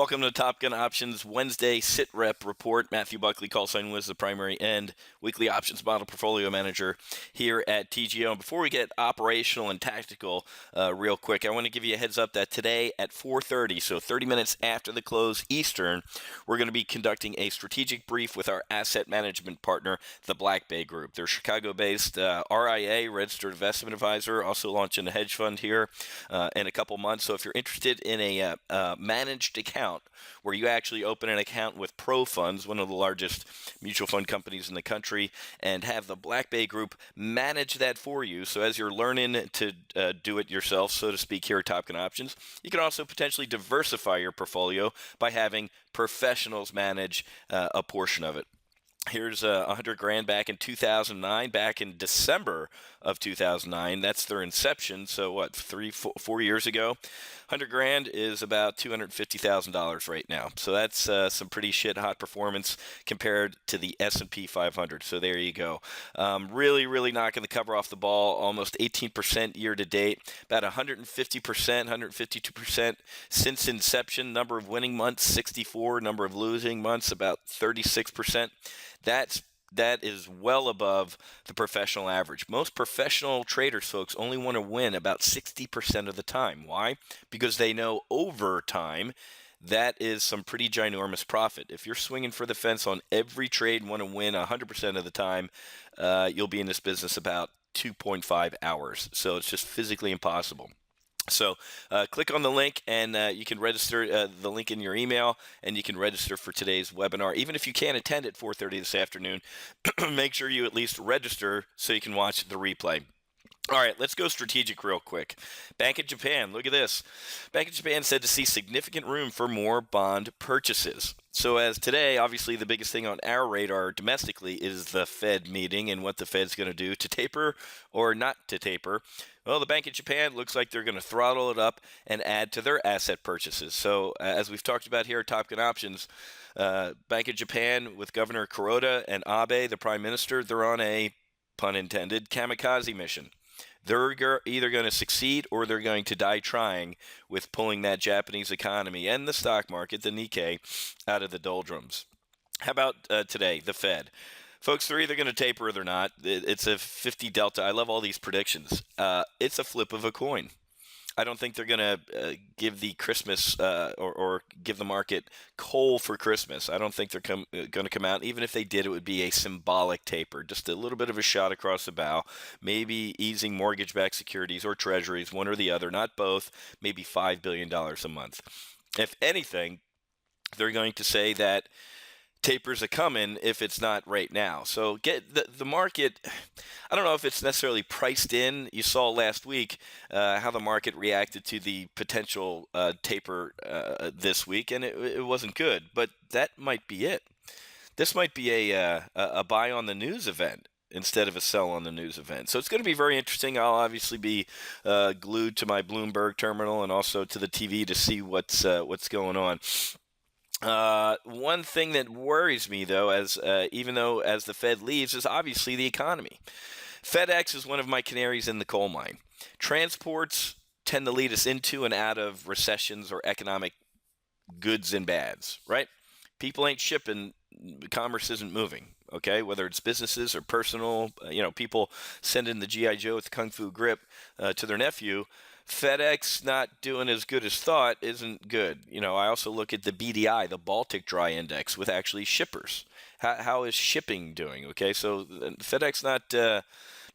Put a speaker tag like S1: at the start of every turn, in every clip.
S1: Welcome to Top Gun Options Wednesday SITREP report. Matthew Buckley, call sign Wiz, the primary and weekly options model portfolio manager here at TGO. And before we get operational and tactical real quick, I want to give you a heads up that today at 4:30, so 30 minutes after the close Eastern, we're going to be conducting a strategic brief with our asset management partner, the BlackBay Group. They're Chicago-based RIA, registered investment advisor, also launching a hedge fund here in a couple months. So if you're interested in a managed account where you actually open an account with Pro Funds, one of the largest mutual fund companies in the country, and have the BlackBay Group manage that for you. So as you're learning to do it yourself, so to speak, here at Top Gun Options, you can also potentially diversify your portfolio by having professionals manage a portion of it. Here's $100,000 back in 2009, back in December of 2009. That's their inception. So what, 4 years ago? $100,000 is about $250,000 right now. So that's some pretty shit hot performance compared to the S&P 500. So there you go. Really knocking the cover off the ball. Almost 18% year to date. About 150%, 152% since inception. Number of winning months, 64. Number of losing months, about 36%. That is well above the professional average. Most professional traders, folks, only want to win about 60% of the time. Why? Because they know over time that is some pretty ginormous profit. If you're swinging for the fence on every trade and want to win 100% of the time, you'll be in this business about 2.5 hours. So it's just physically impossible. So click on the link and you can register the link in your email, and you can register for today's webinar. Even if you can't attend at 4:30 this afternoon, make sure you at least register so you can watch the replay. All right, let's go strategic real quick. Bank of Japan, look at this. Bank of Japan said to see significant room for more bond purchases. So as today, obviously the biggest thing on our radar domestically is the Fed meeting and what the Fed's going to do to taper or not to taper. Well, the Bank of Japan looks like they're going to throttle it up and add to their asset purchases. So as we've talked about here at Top Gun Options, Bank of Japan with Governor Kuroda and Abe, the Prime Minister, they're on a, pun intended, kamikaze mission. They're either going to succeed or they're going to die trying with pulling that Japanese economy and the stock market, the Nikkei, out of the doldrums. How about today, the Fed? Folks, they're either going to taper or they're not. It's a 50 delta. I love all these predictions. It's a flip of a coin. I don't think they're going to give the Christmas or give the market coal for Christmas. I don't think they're going to come out. Even if they did, it would be a symbolic taper, just a little bit of a shot across the bow, maybe easing mortgage-backed securities or treasuries, one or the other, not both, maybe $5 billion a month. If anything, they're going to say that tapers are coming if it's not right now. So get the market. I don't know if it's necessarily priced in. You saw last week how the market reacted to the potential taper this week, and it wasn't good. But that might be it. This might be a buy on the news event instead of a sell on the news event. So it's going to be very interesting. I'll obviously be glued to my Bloomberg terminal and also to the TV to see what's going on. One thing that worries me, though, even though as the Fed leaves, is obviously the economy. FedEx is one of my canaries in the coal mine. Transports tend to lead us into and out of recessions or economic goods and bads, right? People ain't shipping, commerce isn't moving, okay? Whether it's businesses or personal, people sending the G.I. Joe with the Kung Fu grip to their nephew. FedEx not doing as good as thought isn't good. I also look at the BDI, the Baltic Dry Index, with actually shippers. How is shipping doing? Okay, so FedEx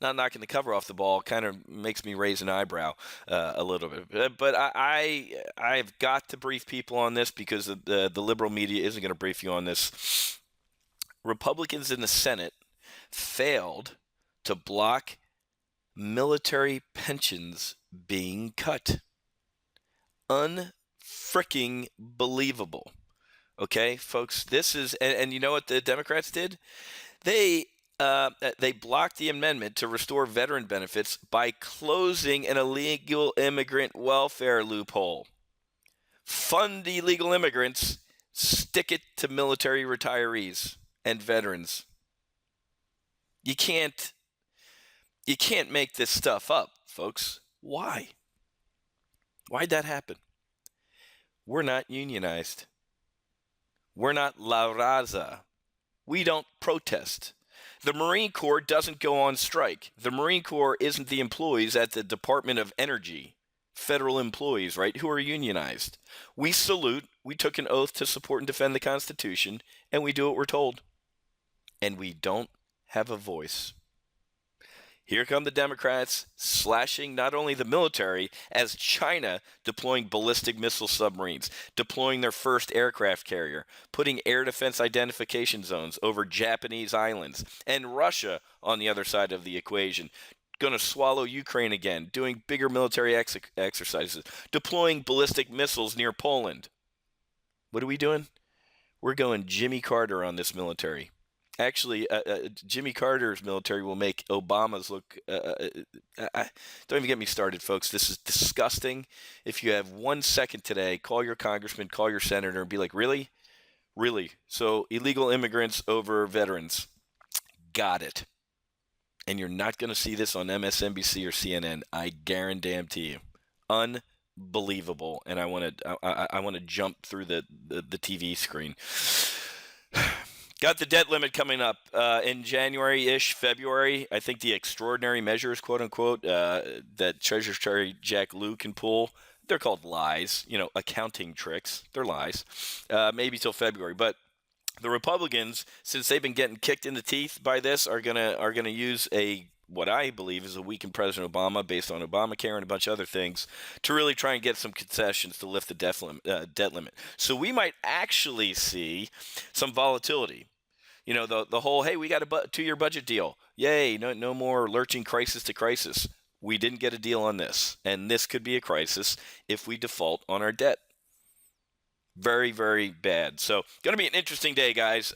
S1: not knocking the cover off the ball kind of makes me raise an eyebrow a little bit. But I've got to brief people on this because the liberal media isn't going to brief you on this. Republicans in the Senate failed to block military pensions being cut. Unfreaking believable. Okay, folks, this is, and you know what the Democrats did? They blocked the amendment to restore veteran benefits by closing an illegal immigrant welfare loophole. Fund illegal immigrants, stick it to military retirees and veterans. You can't make this stuff up, folks. Why? Why'd that happen? We're not unionized. We're not La Raza. We don't protest. The Marine Corps doesn't go on strike. The Marine Corps isn't the employees at the Department of Energy, federal employees, right, who are unionized. We salute, we took an oath to support and defend the Constitution, and we do what we're told. And we don't have a voice. Here come the Democrats slashing not only the military, as China deploying ballistic missile submarines, deploying their first aircraft carrier, putting air defense identification zones over Japanese islands, and Russia on the other side of the equation. Going to swallow Ukraine again, doing bigger military exercises, deploying ballistic missiles near Poland. What are we doing? We're going Jimmy Carter on this military. Actually, Jimmy Carter's military will make Obama's look. Don't even get me started, folks. This is disgusting. If you have 1 second today, call your congressman, call your senator, and be like, really? Really? So illegal immigrants over veterans. Got it. And you're not going to see this on MSNBC or CNN. I guarantee you. Unbelievable. And I want to jump through the TV screen. Got the debt limit coming up in January-ish, February. I think the extraordinary measures, quote unquote, that Treasury Secretary Jack Lew can pull, they're called lies, accounting tricks. They're lies. Maybe till February. But the Republicans, since they've been getting kicked in the teeth by this, are gonna use what I believe is a weakened President Obama, based on Obamacare and a bunch of other things, to really try and get some concessions to lift the debt limit. So we might actually see some volatility. The whole, hey, we got a 2-year budget deal. Yay, no more lurching crisis to crisis. We didn't get a deal on this, and this could be a crisis if we default on our debt. Very, very bad. So, going to be an interesting day, guys,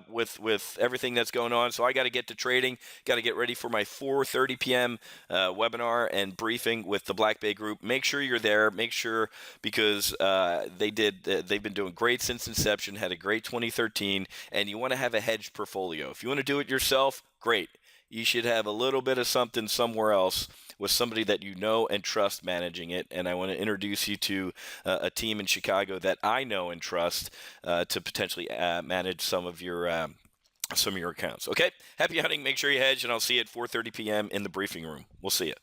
S1: with everything that's going on. So, I got to get to trading. Got to get ready for my 4:30 p.m. Webinar and briefing with the BlackBay Group. Make sure you're there. Make sure, because they've been doing great since inception. Had a great 2013, and you want to have a hedged portfolio. If you want to do it yourself, great. You should have a little bit of something somewhere else with somebody that you know and trust managing it. And I want to introduce you to a team in Chicago that I know and trust to potentially manage some of your accounts. Okay, happy hunting. Make sure you hedge, and I'll see you at 4:30 p.m. in the briefing room. We'll see you.